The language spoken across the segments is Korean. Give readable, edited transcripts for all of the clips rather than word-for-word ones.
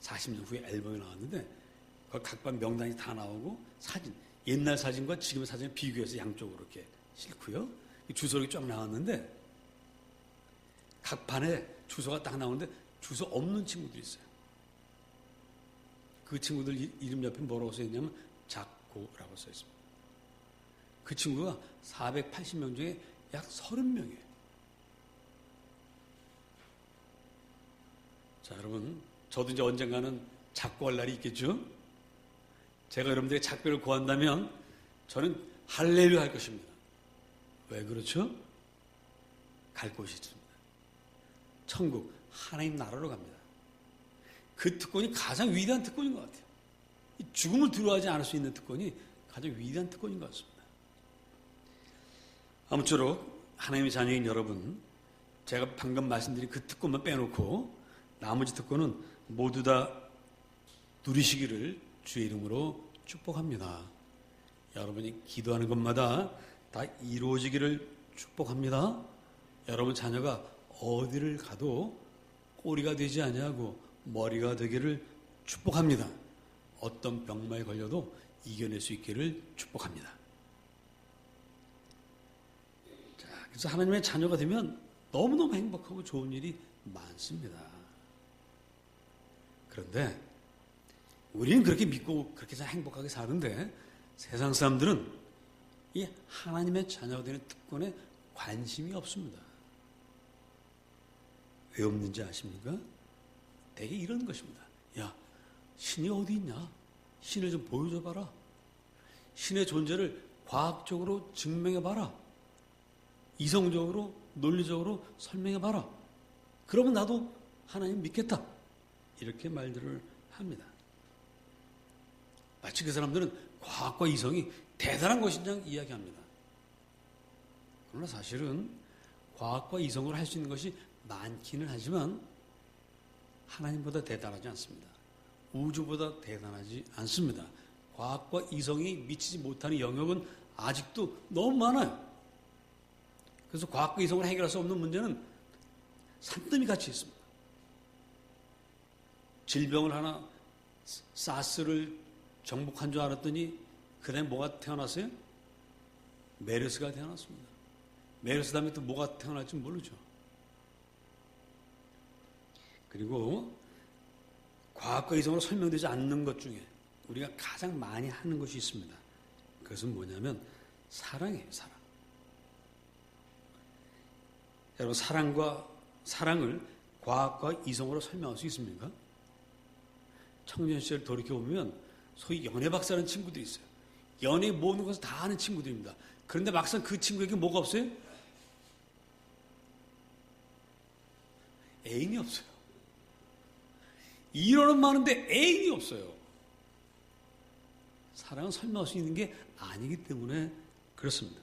40년 후에 앨범이 나왔는데 그 각반 명단이 다 나오고 사진, 옛날 사진과 지금의 사진을 비교해서 양쪽으로 이렇게 싣고요. 주소록이 쫙 나왔는데 각 반에 주소가 딱 나오는데 주소 없는 친구들이 있어요. 그 친구들 이름 옆에 뭐라고 써있냐면 작고라고 써있습니다. 그 친구가 480명 중에 약 30명이에요. 자, 여러분, 저도 이제 언젠가는 작고할 날이 있겠죠? 제가 여러분들의 작별을 구한다면 저는 할렐루야 할 것입니다. 왜 그렇죠? 갈 곳이 있습니다. 천국, 하나님 나라로 갑니다. 그 특권이 가장 위대한 특권인 것 같아요. 죽음을 두려워하지 않을 수 있는 특권이 가장 위대한 특권인 것 같습니다. 아무쪼록 하나님의 자녀인 여러분, 제가 방금 말씀드린 그 특권만 빼놓고 나머지 특권은 모두 다 누리시기를 주의 이름으로 축복합니다. 여러분이 기도하는 것마다 다 이루어지기를 축복합니다. 여러분 자녀가 어디를 가도 꼬리가 되지 아니하고 머리가 되기를 축복합니다. 어떤 병마에 걸려도 이겨낼 수 있기를 축복합니다. 자, 그래서 하나님의 자녀가 되면 너무너무 행복하고 좋은 일이 많습니다. 그런데 우리는 그렇게 믿고 그렇게 행복하게 사는데 세상 사람들은 이 하나님의 자녀가 되는 특권에 관심이 없습니다. 왜 없는지 아십니까? 되게 이런 것입니다. 야, 신이 어디 있냐? 신을 좀 보여줘봐라. 신의 존재를 과학적으로 증명해봐라. 이성적으로, 논리적으로 설명해봐라. 그러면 나도 하나님 믿겠다. 이렇게 말들을 합니다. 마치 그 사람들은 과학과 이성이 대단한 것인 양 이야기합니다. 그러나 사실은 과학과 이성으로 할 수 있는 것이 많기는 하지만 하나님보다 대단하지 않습니다. 우주보다 대단하지 않습니다. 과학과 이성이 미치지 못하는 영역은 아직도 너무 많아요. 그래서 과학과 이성으로 해결할 수 없는 문제는 산더미 같이 있습니다. 질병을 하나, 사스를 정복한 줄 알았더니 그 다음에 뭐가 태어났어요? 메르스가 태어났습니다. 메르스 다음에 또 뭐가 태어날지 모르죠. 그리고 과학과 이성으로 설명되지 않는 것 중에 우리가 가장 많이 하는 것이 있습니다. 그것은 뭐냐면 사랑이에요. 사랑. 여러분, 사랑을 과학과 이성으로 설명할 수 있습니까? 청년 시절 돌이켜보면 소위 연애 박사라는 친구들이 있어요. 연애 모든 것을 다 아는 친구들입니다. 그런데 막상 그 친구에게 뭐가 없어요? 애인이 없어요. 이론은 많은데 애인이 없어요. 사랑은 설명할 수 있는 게 아니기 때문에 그렇습니다.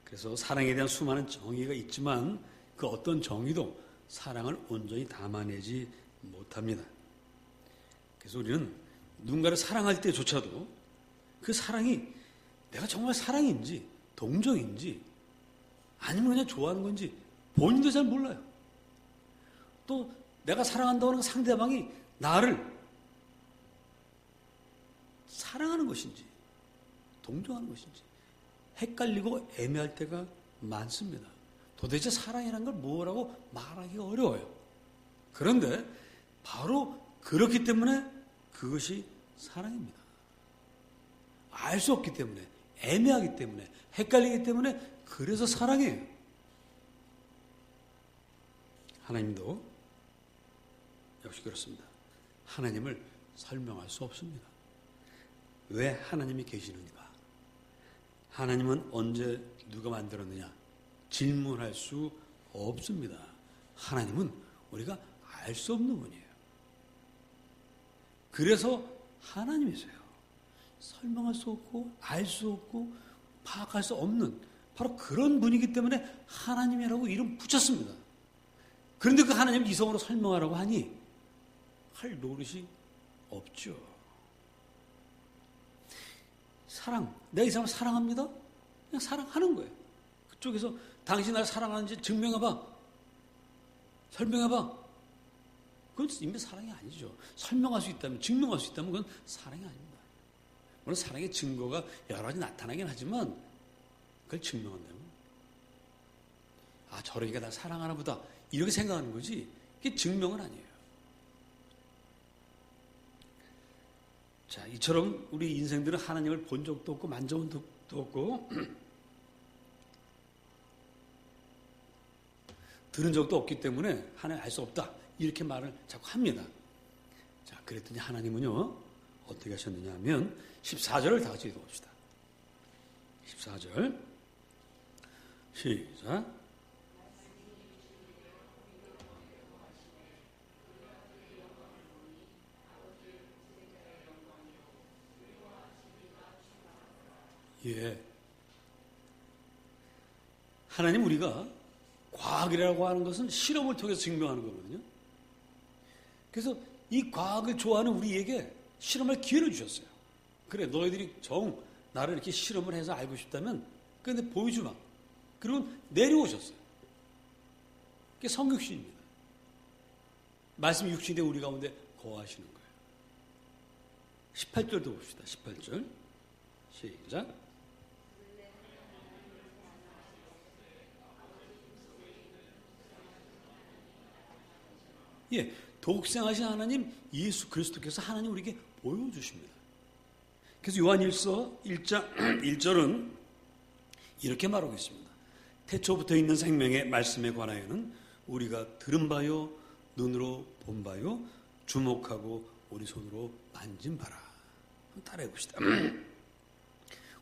그래서 사랑에 대한 수많은 정의가 있지만 그 어떤 정의도 사랑을 온전히 담아내지 못합니다. 그래서 우리는 누군가를 사랑할 때조차도 그 사랑이 내가 정말 사랑인지 동정인지 아니면 그냥 좋아하는 건지 본인도 잘 몰라요. 또 내가 사랑한다고 하는 상대방이 나를 사랑하는 것인지 동정하는 것인지 헷갈리고 애매할 때가 많습니다. 도대체 사랑이라는 걸 뭐라고 말하기가 어려워요. 그런데 바로 그렇기 때문에 그것이 사랑입니다. 알 수 없기 때문에, 애매하기 때문에, 헷갈리기 때문에 그래서 사랑이에요. 하나님도 역시 그렇습니다. 하나님을 설명할 수 없습니다. 왜 하나님이 계시는가? 하나님은 언제 누가 만들었느냐? 질문할 수 없습니다. 하나님은 우리가 알 수 없는 분이에요. 그래서 하나님이세요. 설명할 수 없고 알 수 없고 파악할 수 없는 바로 그런 분이기 때문에 하나님이라고 이름 붙였습니다. 그런데 그 하나님을 이성으로 설명하라고 하니 할 노릇이 없죠. 사랑, 내가 이 사람을 사랑합니다? 그냥 사랑하는 거예요. 그쪽에서 당신 나를 사랑하는지 증명해봐. 설명해봐. 그건 이미 사랑이 아니죠. 설명할 수 있다면, 증명할 수 있다면 그건 사랑이 아닙니다. 물론 사랑의 증거가 여러 가지 나타나긴 하지만 그걸 증명한다면 아, 저러니까 나 사랑하나 보다 이렇게 생각하는 거지 그게 증명은 아니에요. 자, 이처럼 우리 인생들은 하나님을 본 적도 없고 만져본 적도 없고 들은 적도 없기 때문에 하나님 알 수 없다 이렇게 말을 자꾸 합니다. 자, 그랬더니 하나님은요 어떻게 하셨느냐 하면 14절을 다 같이 읽어봅시다. 14절 시작. 예. 하나님 우리가 과학이라고 하는 것은 실험을 통해서 증명하는 거거든요. 그래서 이 과학을 좋아하는 우리에게 실험할 기회를 주셨어요. 그래, 너희들이 나를 이렇게 실험을 해서 알고 싶다면 근데 보여주마. 그러면 내려오셨어요. 그게 성육신입니다. 말씀 육신이 우리 가운데 거하시는 거예요. 18절도 봅시다. 18절 시작. 예, 독생하신 하나님 예수 그리스도께서 하나님 우리에게 보여주십니다. 그래서 요한일서 1장 1절은 이렇게 말하고 있습니다. 태초부터 있는 생명의 말씀에 관하여는 우리가 들은 바요 눈으로 본 바요 주목하고 우리 손으로 만진 바라. 한번 따라해 봅시다.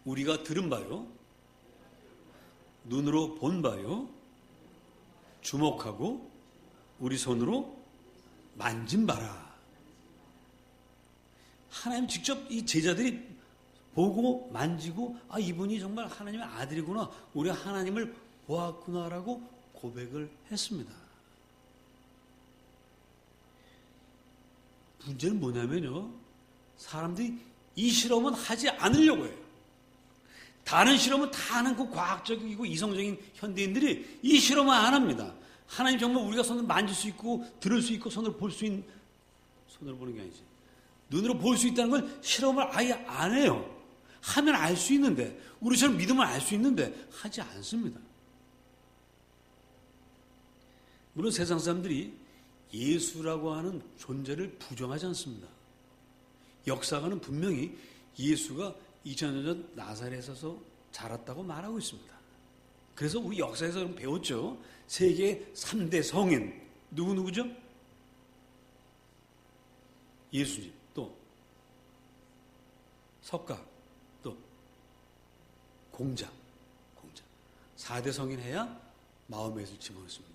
우리가 들은 바요 눈으로 본 바요 주목하고 우리 손으로 만진 바라. 하나님 직접 이 제자들이 보고 만지고 아 이분이 정말 하나님의 아들이구나 우리가 하나님을 보았구나라고 고백을 했습니다. 문제는 뭐냐면요 사람들이 이 실험은 하지 않으려고 해요. 다른 실험은 다 하는 그 과학적이고 이성적인 현대인들이 이 실험은 안 합니다. 하나님 정말 우리가 손을 만질 수 있고 들을 수 있고 손으로 볼 수 있는 손으로 보는 게 아니지 눈으로 볼 수 있다는 걸 실험을 아예 안 해요. 하면 알 수 있는데 우리처럼 믿으면 알 수 있는데 하지 않습니다. 물론 세상 사람들이 예수라고 하는 존재를 부정하지 않습니다. 역사가는 분명히 예수가 2000년 전 나사렛에서 자랐다고 말하고 있습니다. 그래서 우리 역사에서 배웠죠. 세계 3대 성인 누구죠? 예수님, 또 석가, 또 공자. 4대 성인 해야 마음에서 집어넣습니다.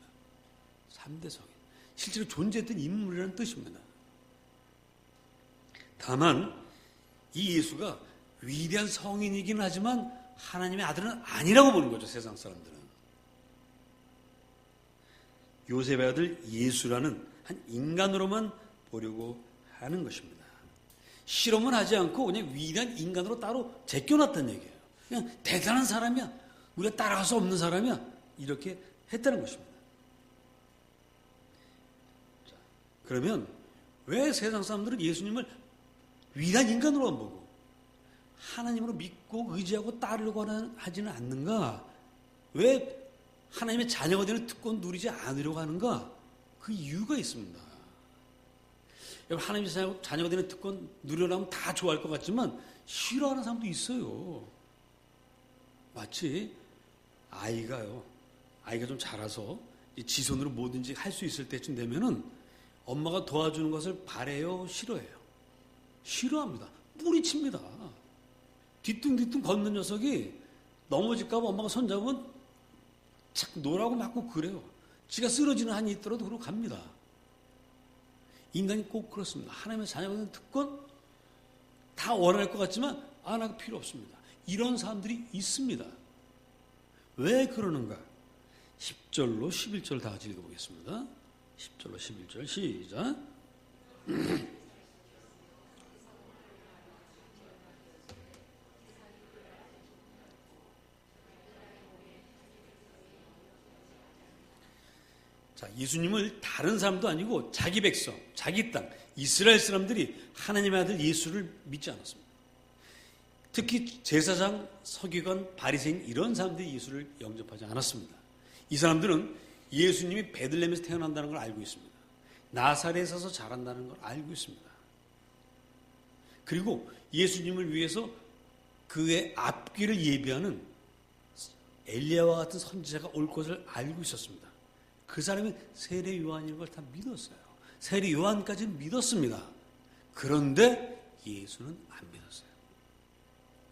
3대 성인. 실제로 존재했던 인물이라는 뜻입니다. 다만 이 예수가 위대한 성인이긴 하지만 하나님의 아들은 아니라고 보는 거죠. 세상 사람들은. 요셉의 아들 예수라는 한 인간으로만 보려고 하는 것입니다. 실험은 하지 않고 그냥 위대한 인간으로 따로 제껴놨다는 얘기예요. 그냥 대단한 사람이야. 우리가 따라갈 수 없는 사람이야. 이렇게 했다는 것입니다. 자, 그러면 왜 세상 사람들은 예수님을 위대한 인간으로만 보고 하나님으로 믿고 의지하고 따르려고 하지는 않는가? 왜 하나님의 자녀가 되는 특권 누리지 않으려고 하는가? 그 이유가 있습니다. 여러분 하나님의 자녀가 되는 특권 누리려면 다 좋아할 것 같지만 싫어하는 사람도 있어요. 마치 아이가 좀 자라서 지 손으로 뭐든지 할 수 있을 때쯤 되면은 엄마가 도와주는 것을 바래요, 싫어해요? 싫어합니다. 뿌리칩니다. 뒤뚱뒤뚱 걷는 녀석이 넘어질까 봐 엄마가 손잡으면 자꾸 노라고 맞고 그래요. 지가 쓰러지는 한이 있더라도 그러고 갑니다. 인간이 꼭 그렇습니다. 하나님의 자녀가 되는 특권 다 원할 것 같지만 안 하고 필요 없습니다. 이런 사람들이 있습니다. 왜 그러는가? 10절로 11절 다 같이 읽어보겠습니다. 10절로 11절 시작. 자, 예수님을 다른 사람도 아니고 자기 백성, 자기 땅, 이스라엘 사람들이 하나님의 아들 예수를 믿지 않았습니다. 특히 제사장, 서기관, 바리새인 이런 사람들이 예수를 영접하지 않았습니다. 이 사람들은 예수님이 베들레헴에서 태어난다는 걸 알고 있습니다. 나사렛에서 자란다는 걸 알고 있습니다. 그리고 예수님을 위해서 그의 앞길을 예비하는 엘리야와 같은 선지자가 올 것을 알고 있었습니다. 그 사람이 세례 요한인 걸 다 믿었어요. 세례 요한까지는 믿었습니다. 그런데 예수는 안 믿었어요.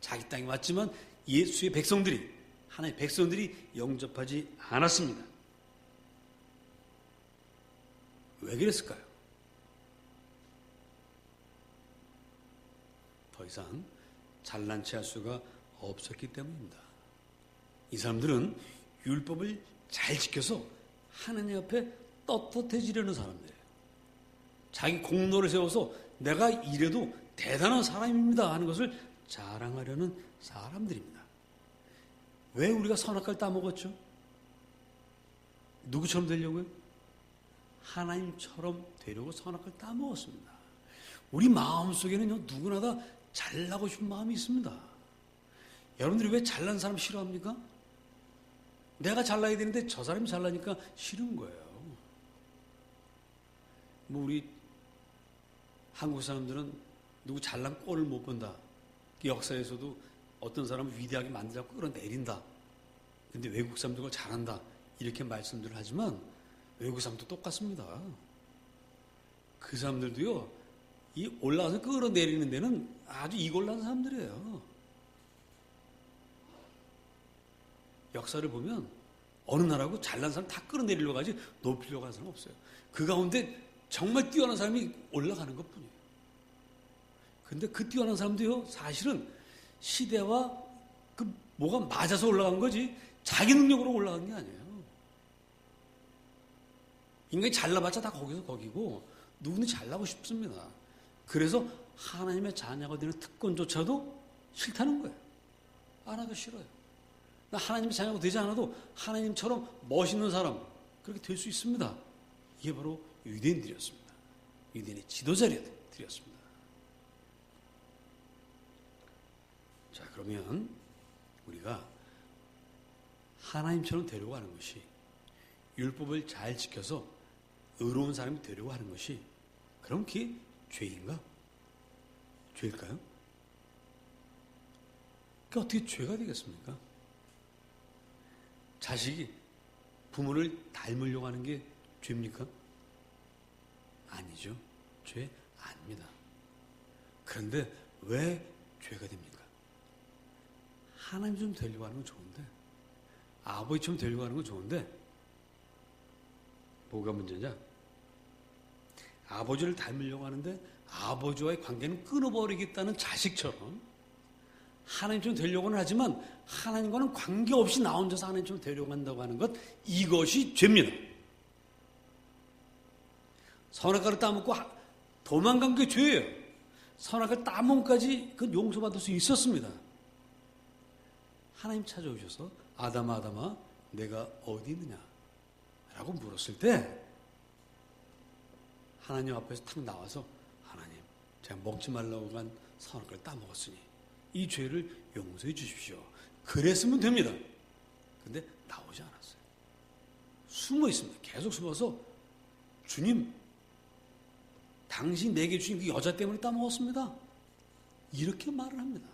자기 땅에 왔지만 예수의 백성들이, 하나님의 백성들이 영접하지 않았습니다. 왜 그랬을까요? 더 이상 잘난 체할 수가 없었기 때문입니다. 이 사람들은 율법을 잘 지켜서 하나님 앞에 떳떳해지려는 사람들이에요. 자기 공로를 세워서 내가 이래도 대단한 사람입니다 하는 것을 자랑하려는 사람들입니다. 왜 우리가 선악과를 따먹었죠? 누구처럼 되려고요? 하나님처럼 되려고 선악과를 따먹었습니다. 우리 마음속에는요, 누구나 다 잘나고 싶은 마음이 있습니다. 여러분들이 왜 잘난 사람 싫어합니까? 내가 잘나야 되는데 저 사람이 잘나니까 싫은 거예요. 뭐 우리 한국 사람들은 누구 잘난 꼴을 못 본다. 역사에서도 어떤 사람을 위대하게 만들자고 끌어내린다. 근데 외국 사람들은 잘한다. 이렇게 말씀들을 하지만 외국 사람도 똑같습니다. 그 사람들도요, 이 올라가서 끌어내리는 데는 아주 이골난 사람들이에요. 역사를 보면 어느 나라고 잘난 사람 다 끌어내리려고 하지 높이려고 하는 사람 없어요. 그 가운데 정말 뛰어난 사람이 올라가는 것뿐이에요. 근데 그 뛰어난 사람도요, 사실은 시대와 그 뭐가 맞아서 올라간 거지 자기 능력으로 올라간 게 아니에요. 인간이 잘나봤자 다 거기서 거기고 누구는 잘나고 싶습니다. 그래서 하나님의 자녀가 되는 특권조차도 싫다는 거예요. 안 하기 싫어요. 하나님의 자녀가 되지 않아도 하나님처럼 멋있는 사람 그렇게 될 수 있습니다. 이게 바로 유대인들이었습니다. 유대인의 지도자들이었습니다. 자, 그러면 우리가 하나님처럼 되려고 하는 것이, 율법을 잘 지켜서 의로운 사람이 되려고 하는 것이, 그럼 그게 죄인가? 죄일까요? 그게 어떻게 죄가 되겠습니까? 자식이 부모를 닮으려고 하는 게 죄입니까? 아니죠. 죄 아닙니다. 그런데 왜 죄가 됩니까? 하나님 좀 되려고 하는 건 좋은데, 아버지처럼 되려고 하는 건 좋은데, 뭐가 문제냐? 아버지를 닮으려고 하는데 아버지와의 관계는 끊어버리겠다는 자식처럼 하나님처럼 되려고는 하지만 하나님과는 관계없이 나 혼자서 하나님처럼 되려고 한다고 하는 것, 이것이 죄입니다. 선악과를 따먹고 도망간 게 죄예요. 선악과를 따먹기까지 그 용서받을 수 있었습니다. 하나님 찾아오셔서 아담아 아담아 내가 어디 있느냐 라고 물었을 때 하나님 앞에서 탁 나와서, 하나님 제가 먹지 말라고 한 선악과를 따먹었으니 이 죄를 용서해 주십시오. 그랬으면 됩니다. 근데 나오지 않았어요. 숨어 있습니다. 계속 숨어서, 주님 당신 내게 주신 그 여자 때문에 따먹었습니다. 이렇게 말을 합니다.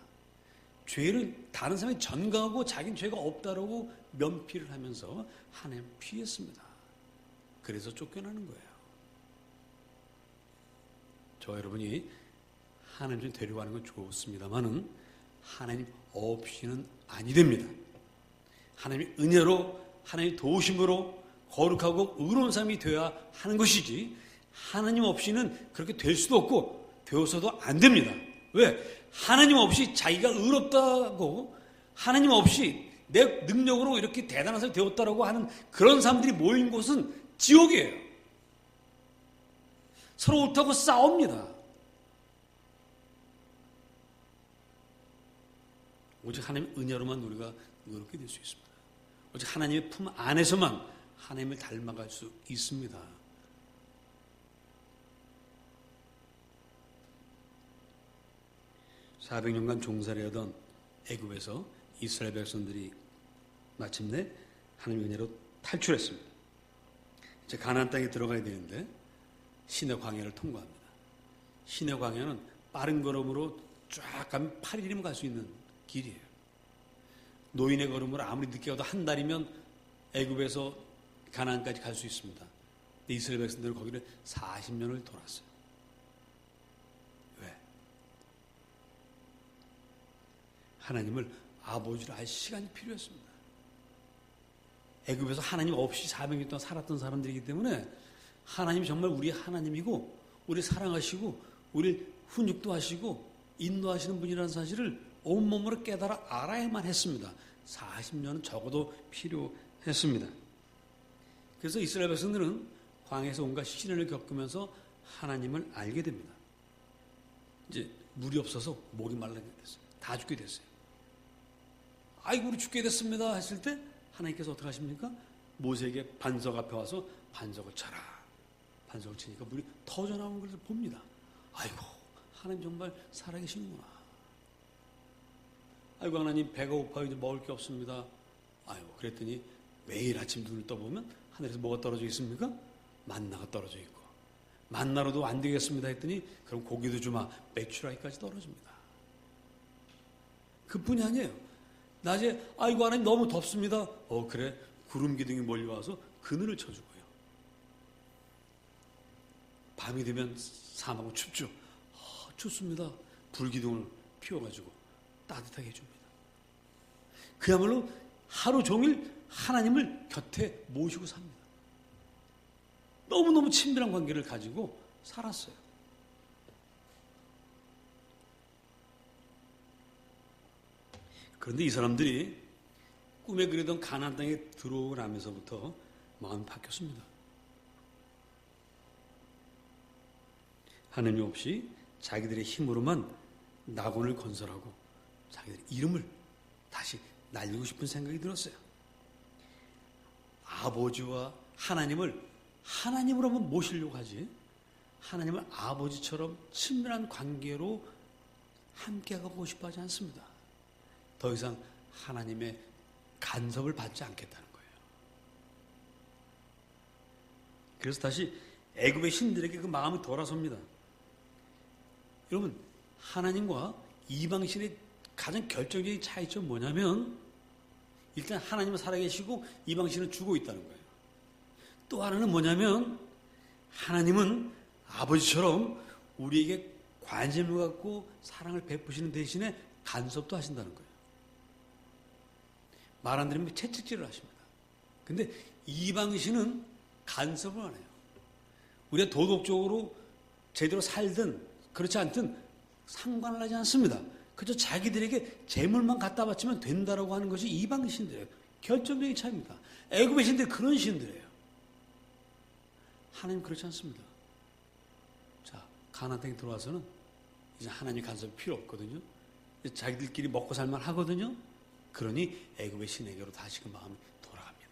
죄를 다른 사람이 전가하고 자기는 죄가 없다라고 면피를 하면서 하나님 피했습니다. 그래서 쫓겨나는 거예요. 저 여러분이 하나님 좀 되려고 하는 건 좋습니다만은 하나님 없이는 아니 됩니다. 하나님의 은혜로, 하나님의 도우심으로 거룩하고 의로운 삶이 되어야 하는 것이지, 하나님 없이는 그렇게 될 수도 없고 되어서도 안 됩니다. 왜? 하나님 없이 자기가 의롭다고, 하나님 없이 내 능력으로 이렇게 대단한 사람이 되었다라고 하는 그런 사람들이 모인 곳은 지옥이에요. 서로 옳다고 싸웁니다. 오직 하나님의 은혜로만 우리가 의롭게 될 수 있습니다. 오직 하나님의 품 안에서만 하나님을 닮아갈 수 있습니다. (400년간) 종살이 하던 애굽에서 이스라엘 백성들이 마침내 하나님의 은혜로 탈출했습니다. 이제 가나안 땅에 들어가야 되는데 시내 광야를 통과합니다. 시내 광야는 빠른 걸음으로 쫙 가면 8일이면 갈 수 있는 길이에요. 노인의 걸음으로 아무리 늦게 가도 한 달이면 애굽에서 가나안까지 갈 수 있습니다. 근데 이스라엘 백성들은 거기를 40년을 돌았어요. 왜? 하나님을 아버지로 알 시간이 필요했습니다. 애굽에서 하나님 없이 400년 동안 살았던 사람들이기 때문에 하나님이 정말 우리 하나님이고 우리 사랑하시고 우리 훈육도 하시고 인도하시는 분이라는 사실을 온몸으로 깨달아 알아야만 했습니다. 40년은 적어도 필요했습니다. 그래서 이스라엘 백성들은 광야에서 온갖 시련을 겪으면서 하나님을 알게 됩니다. 이제 물이 없어서 목이 말라게 됐어요. 다 죽게 됐어요. 아이고 우리 죽게 됐습니다 했을 때 하나님께서 어떻게 하십니까? 모세에게 반석 앞에 와서 반석을 쳐라. 반석을 치니까 물이 터져 나오는 것을 봅니다. 아이고 하나님 정말 살아계시는구나. 아이고 하나님 배가 고파요. 이제 먹을 게 없습니다. 아이고 그랬더니 매일 아침 눈을 떠보면 하늘에서 뭐가 떨어져 있습니까? 만나가 떨어져 있고 만나로도 안 되겠습니다 했더니 그럼 고기도 주마 메추라기까지 떨어집니다. 그뿐이 아니에요. 낮에 아이고 하나님 너무 덥습니다. 그래 구름 기둥이 몰려와서 그늘을 쳐주고요. 밤이 되면 사막은 춥죠. 춥습니다. 불기둥을 피워가지고 따뜻하게 해줍니다. 그야말로 하루 종일 하나님을 곁에 모시고 삽니다. 너무너무 친밀한 관계를 가지고 살았어요. 그런데 이 사람들이 꿈에 그리던 가나안 땅에 들어오고 나면서부터 마음이 바뀌었습니다. 하느님 없이 자기들의 힘으로만 낙원을 건설하고 자기들의 이름을 다시 날리고 싶은 생각이 들었어요. 아버지와 하나님을 하나님으로만 모시려고 하지 하나님을 아버지처럼 친밀한 관계로 함께 가고 싶어 하지 않습니다. 더 이상 하나님의 간섭을 받지 않겠다는 거예요. 그래서 다시 애굽의 신들에게 그 마음이 돌아섭니다. 여러분 하나님과 이방신의 가장 결정적인 차이점은 뭐냐면 일단 하나님은 살아계시고 이방신은 죽어 있다는 거예요. 또 하나는 뭐냐면 하나님은 아버지처럼 우리에게 관심을 갖고 사랑을 베푸시는 대신에 간섭도 하신다는 거예요. 말 안 들으면 채찍질을 하십니다. 근데 이방신은 간섭을 안 해요. 우리가 도덕적으로 제대로 살든 그렇지 않든 상관을 하지 않습니다. 그저 자기들에게 재물만 갖다 바치면 된다라고 하는 것이 이방 신들이에요. 결정적인 차이입니다. 애굽의 신들이 그런 신들이에요. 하나님 그렇지 않습니다. 자, 가나안 땅에 들어와서는 이제 하나님 간섭이 필요 없거든요. 이제 자기들끼리 먹고 살만 하거든요. 그러니 애굽의 신에게로 다시금 마음이 돌아갑니다.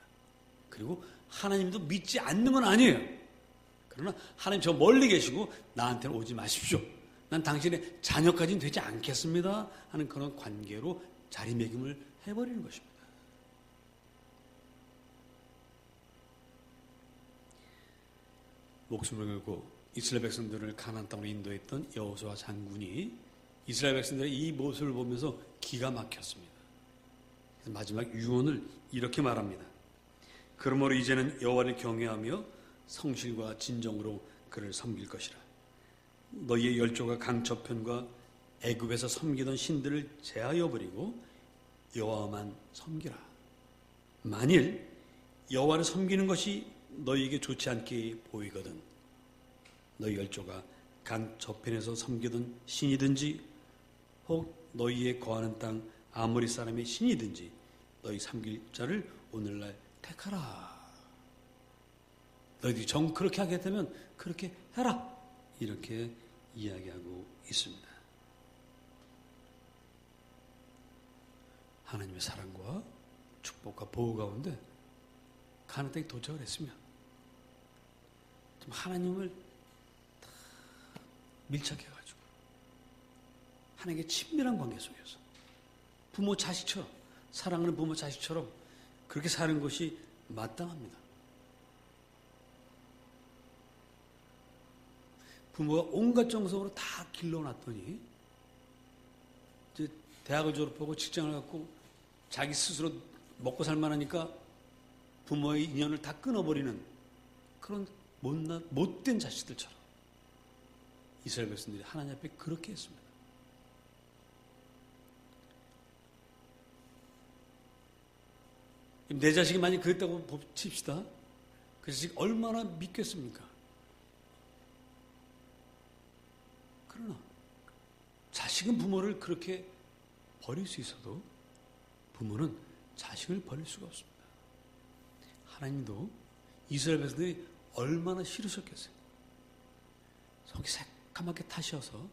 그리고 하나님도 믿지 않는 건 아니에요. 그러나 하나님 저 멀리 계시고 나한테는 오지 마십시오. 난 당신의 자녀까지는 되지 않겠습니다 하는 그런 관계로 자리매김을 해버리는 것입니다. 목숨을 걸고 이스라엘 백성들을 가나안 땅으로 인도했던 여호수아 장군이 이스라엘 백성들의 이 모습을 보면서 기가 막혔습니다. 마지막 유언을 이렇게 말합니다. 그러므로 이제는 여호와를 경외하며 성실과 진정으로 그를 섬길 것이라. 너희의 열조가 강 저편과 애굽에서 섬기던 신들을 제하여 버리고 여호와만 섬기라. 만일 여호와를 섬기는 것이 너희에게 좋지 않게 보이거든 너희 열조가 강 저편에서 섬기던 신이든지 혹 너희의 거하는 땅 아모리 사람의 신이든지 너희 섬길 자를 오늘날 택하라. 너희들이 정 그렇게 하겠다면 그렇게 해라. 이렇게 이야기하고 있습니다. 하나님의 사랑과 축복과 보호 가운데 가나안 땅에 도착을 했으면 좀 하나님을 다 밀착해가지고 하나님께 친밀한 관계 속에서 부모 자식처럼 사랑하는 부모 자식처럼 그렇게 사는 것이 마땅합니다. 부모가 온갖 정성으로 다 길러놨더니 이제 대학을 졸업하고 직장을 갖고 자기 스스로 먹고 살만하니까 부모의 인연을 다 끊어버리는 그런 못된 자식들처럼 이스라엘 백성들이 하나님 앞에 그렇게 했습니다. 내 자식이 만약 그랬다고 칩시다. 그 자식 얼마나 믿겠습니까? 그러나 자식은 부모를 그렇게 버릴 수 있어도 부모는 자식을 버릴 수가 없습니다. 하나님도 이스라엘 백성들이 얼마나 싫으셨겠어요. 속이 새까맣게 타셔서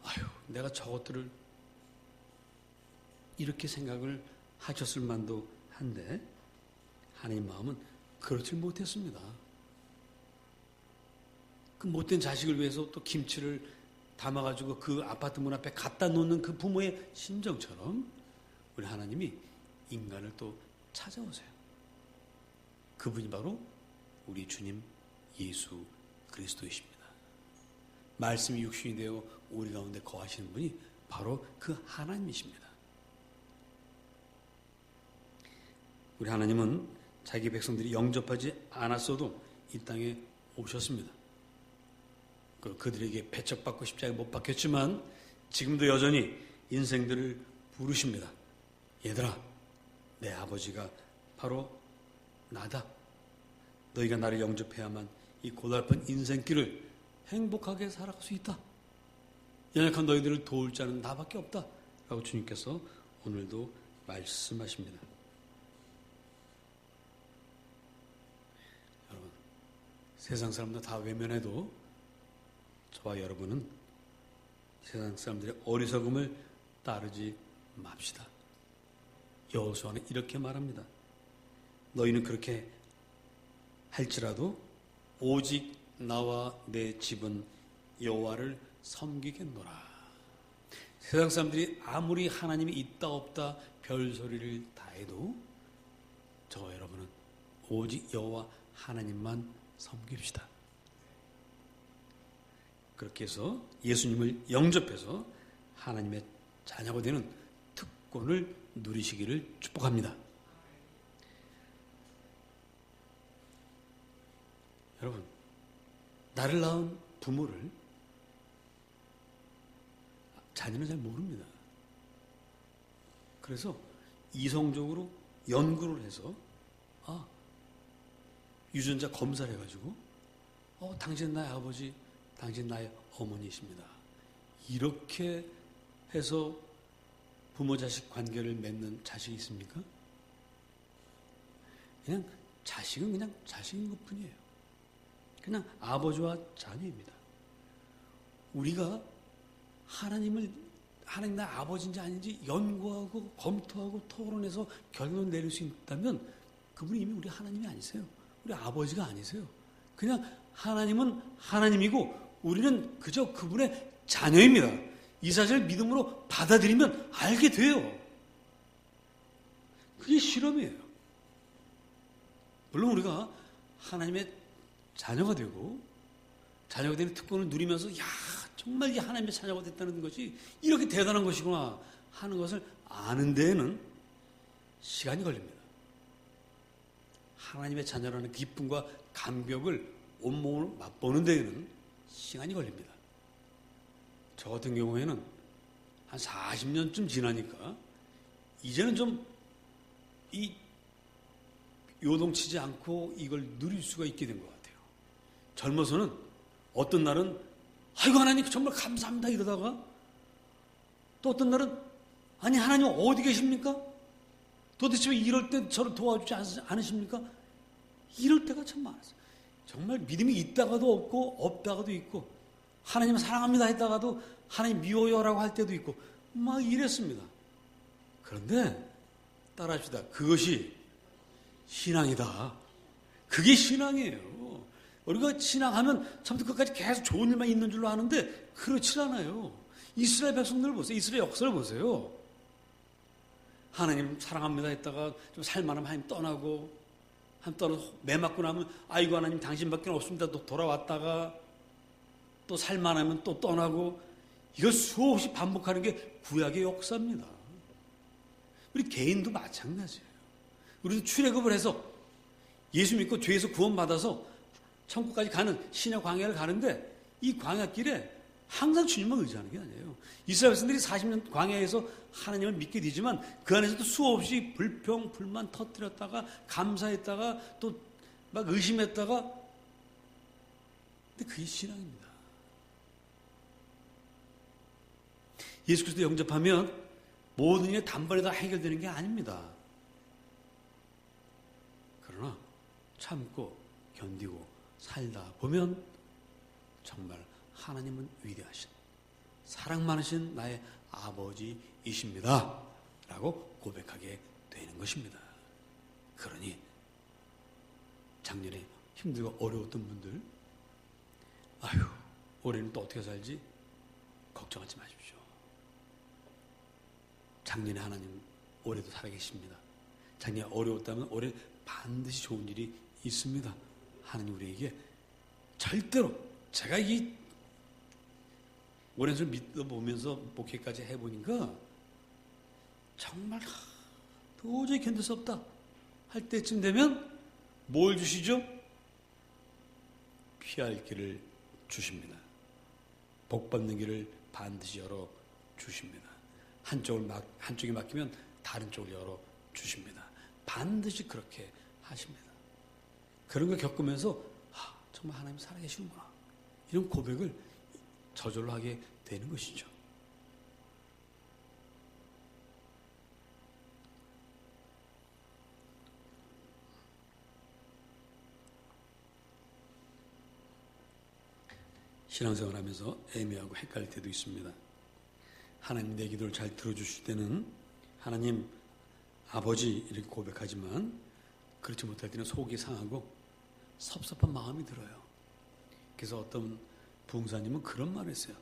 아유 내가 저것들을 이렇게 생각을 하셨을 만도 한데 하나님 마음은 그렇지 못했습니다. 그 못된 자식을 위해서 또 김치를 담아가지고 그 아파트 문 앞에 갖다 놓는 그 부모의 심정처럼 우리 하나님이 인간을 또 찾아오세요. 그분이 바로 우리 주님 예수 그리스도이십니다. 말씀이 육신이 되어 우리 가운데 거하시는 분이 바로 그 하나님이십니다. 우리 하나님은 자기 백성들이 영접하지 않았어도 이 땅에 오셨습니다. 그들에게 배척받고 십자가에 못 박혔지만 지금도 여전히 인생들을 부르십니다. 얘들아, 내 아버지가 바로 나다. 너희가 나를 영접해야만 이 고달픈 인생길을 행복하게 살아갈 수 있다. 연약한 너희들을 도울 자는 나밖에 없다. 라고 주님께서 오늘도 말씀하십니다. 여러분, 세상 사람들 다 외면해도 저와 여러분은 세상 사람들의 어리석음을 따르지 맙시다. 여호수아는 이렇게 말합니다. 너희는 그렇게 할지라도 오직 나와 내 집은 여호와를 섬기겠노라. 세상 사람들이 아무리 하나님이 있다 없다 별소리를 다 해도 저와 여러분은 오직 여호와 하나님만 섬깁시다. 그렇게 해서 예수님을 영접해서 하나님의 자녀가 되는 특권을 누리시기를 축복합니다. 여러분, 나를 낳은 부모를 자녀는 잘 모릅니다. 그래서 이성적으로 연구를 해서 유전자 검사를 해가지고 당신은 나의 아버지, 당신 나의 어머니이십니다. 이렇게 해서 부모 자식 관계를 맺는 자식이 있습니까? 그냥 자식은 그냥 자식인 것 뿐이에요. 그냥 아버지와 자녀입니다. 우리가 하나님 나의 아버지인지 아닌지 연구하고 검토하고 토론해서 결론을 내릴 수 있다면 그분이 이미 우리 하나님이 아니세요. 우리 아버지가 아니세요. 그냥 하나님은 하나님이고 우리는 그저 그분의 자녀입니다. 이 사실을 믿음으로 받아들이면 알게 돼요. 그게 실험이에요. 물론 우리가 하나님의 자녀가 되고 자녀가 되는 특권을 누리면서 정말 이 하나님의 자녀가 됐다는 것이 이렇게 대단한 것이구나 하는 것을 아는 데에는 시간이 걸립니다. 하나님의 자녀라는 기쁨과 감격을 온몸으로 맛보는 데에는 시간이 걸립니다. 저 같은 경우에는 한 40년쯤 지나니까 이제는 좀 요동치지 않고 이걸 누릴 수가 있게 된 것 같아요. 젊어서는 어떤 날은 아이고 하나님 정말 감사합니다 이러다가 또 어떤 날은 아니 하나님 어디 계십니까? 도대체 왜 이럴 때 저를 도와주지 않으십니까? 이럴 때가 참 많았어요. 정말 믿음이 있다가도 없고 없다가도 있고 하나님 사랑합니다 했다가도 하나님 미워요라고 할 때도 있고 막 이랬습니다. 그런데 따라합시다. 그것이 신앙이다. 그게 신앙이에요. 우리가 신앙하면 참 끝까지 계속 좋은 일만 있는 줄로 아는데 그렇지 않아요. 이스라엘 백성들 보세요. 이스라엘 역사를 보세요. 하나님 사랑합니다 했다가 좀 살만하면 하나님 떠나고, 한 떠나서 매 맞고 나면 아이고 하나님 당신밖에 없습니다 또 돌아왔다가, 또 살만하면 또 떠나고, 이걸 수없이 반복하는 게 구약의 역사입니다. 우리 개인도 마찬가지예요. 우리도 출애굽을 해서 예수 믿고 죄에서 구원받아서 천국까지 가는 신의 광야를 가는데, 이 광야길에 항상 주님만 의지하는 게 아니에요. 이스라엘 백성들이 40년 광야에서 하나님을 믿게 되지만 그 안에서도 수없이 불평, 불만 터뜨렸다가 감사했다가 또 막 의심했다가, 근데 그게 신앙입니다. 예수 그리스도 영접하면 모든 일이 단번에 다 해결되는 게 아닙니다. 그러나 참고 견디고 살다 보면 정말 하나님은 위대하신, 사랑 많으신 나의 아버지이십니다 라고 고백하게 되는 것입니다. 그러니 작년에 힘들고 어려웠던 분들, 아유 올해는 또 어떻게 살지 걱정하지 마십시오. 작년에 하나님 올해도 살아계십니다. 작년에 어려웠다면 올해 반드시 좋은 일이 있습니다. 하나님 우리에게 절대로, 제가 이 오랜 세월 믿어보면서 목회까지 해보니까 정말 도저히 견딜 수 없다 할 때쯤 되면 뭘 주시죠? 피할 길을 주십니다. 복 받는 길을 반드시 열어 주십니다. 한쪽이 막히면 다른 쪽을 열어 주십니다. 반드시 그렇게 하십니다. 그런 걸 겪으면서 정말 하나님 살아계시는구나, 이런 고백을 저절로 하게 되는 것이죠. 신앙생활 하면서 애매하고 헷갈릴 때도 있습니다. 하나님 내 기도를 잘 들어주실 때는 하나님 아버지 이렇게 고백하지만, 그렇지 못할 때는 속이 상하고 섭섭한 마음이 들어요. 그래서 어떤 부흥사님은 그런 말을 했어요.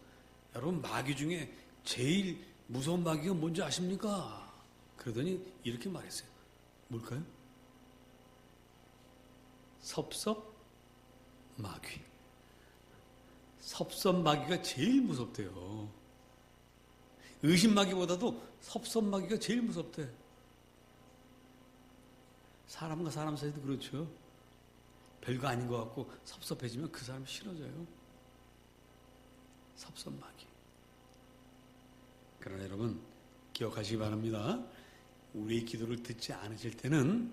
여러분, 마귀 중에 제일 무서운 마귀가 뭔지 아십니까? 그러더니 이렇게 말했어요. 뭘까요? 섭섭 마귀. 섭섭 마귀가 제일 무섭대요. 의심 마귀보다도 섭섭 마귀가 제일 무섭대. 사람과 사람 사이도 그렇죠. 별거 아닌 것 같고 섭섭해지면 그 사람 싫어져요. 섭섭 마귀. 그러나 여러분 기억하시기 바랍니다. 우리의 기도를 듣지 않으실 때는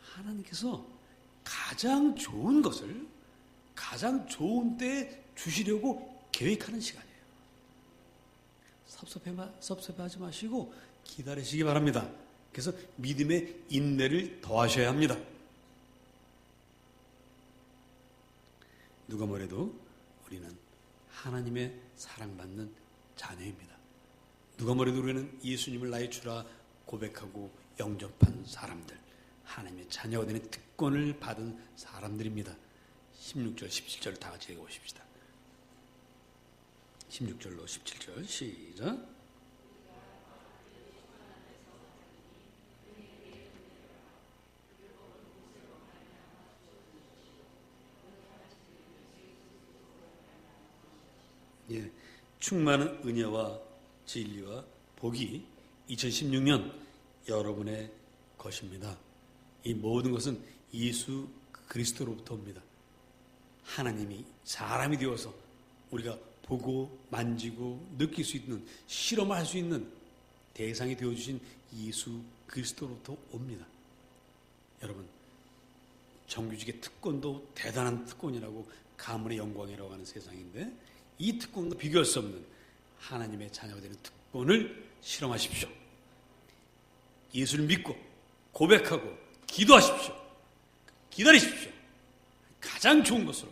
하나님께서 가장 좋은 것을 가장 좋은 때에 주시려고 계획하는 시간이에요. 섭섭해하지 마시고 기다리시기 바랍니다. 그래서 믿음의 인내를 더하셔야 합니다. 누가 뭐래도 우리는 하나님의 사랑받는 자녀입니다. 누가 뭐래도 우리는 예수님을 나의 주라 고백하고 영접한 사람들, 하나님의 자녀가 되는 특권을 받은 사람들입니다. 16절, 17절 다 같이 읽어보십시다. 16절로 17절 시작. 예, 충만한 은혜와 진리와 복이 2016년 여러분의 것입니다. 이 모든 것은 예수 그리스도로부터 옵니다. 하나님이 사람이 되어서 우리가 보고 만지고 느낄 수 있는, 실험할 수 있는 대상이 되어주신 예수 그리스도로부터 옵니다. 여러분, 정규직의 특권도 대단한 특권이라고, 가문의 영광이라고 하는 세상인데 이 특권과 비교할 수 없는 하나님의 자녀가 되는 특권을 실험하십시오. 예수를 믿고 고백하고 기도하십시오. 기다리십시오. 가장 좋은 것으로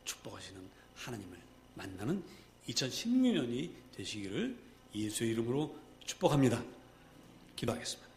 축복하시는 하나님을 만나는 2016년이 되시기를 예수의 이름으로 축복합니다. 기도하겠습니다.